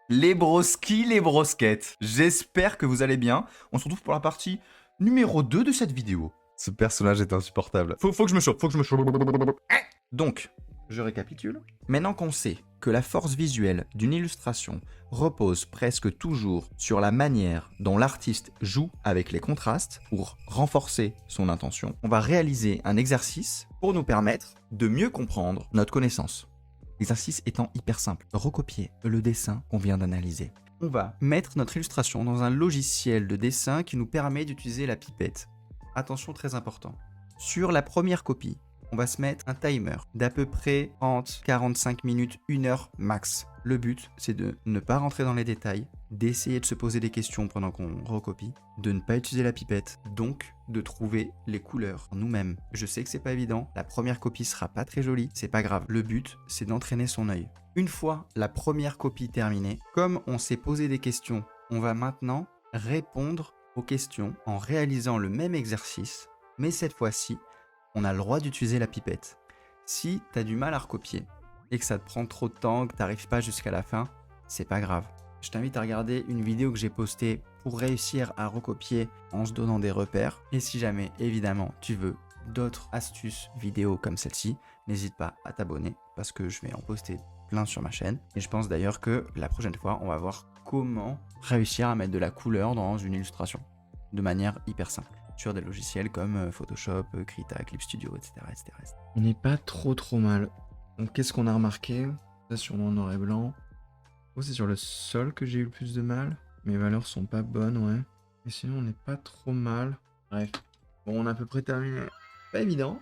Les broskis, les brosquettes. J'espère que vous allez bien. On se retrouve pour la partie numéro 2 de cette vidéo. Ce personnage est insupportable. Faut que je me chauffe, Donc, je récapitule. Maintenant qu'on sait que la force visuelle d'une illustration repose presque toujours sur la manière dont l'artiste joue avec les contrastes pour renforcer son intention, on va réaliser un exercice pour nous permettre de mieux comprendre notre connaissance. L'exercice étant hyper simple, recopier le dessin qu'on vient d'analyser. On va mettre notre illustration dans un logiciel de dessin qui nous permet d'utiliser la pipette. Attention, très important. Sur la première copie, on va se mettre un timer d'à peu près 30, 45 minutes, 1 heure max. Le but, c'est de ne pas rentrer dans les détails, d'essayer de se poser des questions pendant qu'on recopie, de ne pas utiliser la pipette, donc de trouver les couleurs nous-mêmes. Je sais que c'est pas évident, la première copie sera pas très jolie, c'est pas grave. Le but, c'est d'entraîner son œil. Une fois la première copie terminée, comme on s'est posé des questions, on va maintenant répondre aux questions en réalisant le même exercice, mais cette fois-ci, on a le droit d'utiliser la pipette. Si tu as du mal à recopier et que ça te prend trop de temps, que tu n'arrives pas jusqu'à la fin, c'est pas grave. Je t'invite à regarder une vidéo que j'ai postée pour réussir à recopier en se donnant des repères. Et si jamais, évidemment, tu veux d'autres astuces vidéo comme celle-ci, n'hésite pas à t'abonner parce que je vais en poster plein sur ma chaîne. Et je pense d'ailleurs que la prochaine fois, on va voir comment réussir à mettre de la couleur dans une illustration de manière hyper simple sur des logiciels comme Photoshop, Krita, Clip Studio, etc. On n'est pas trop mal. Donc qu'est-ce qu'on a remarqué? Ça sûrement noir et blanc. Oh, c'est sur le sol que j'ai eu le plus de mal. Mes valeurs sont pas bonnes, ouais. Mais sinon on n'est pas trop mal. Bref. Bon, on a à peu près terminé. Pas évident.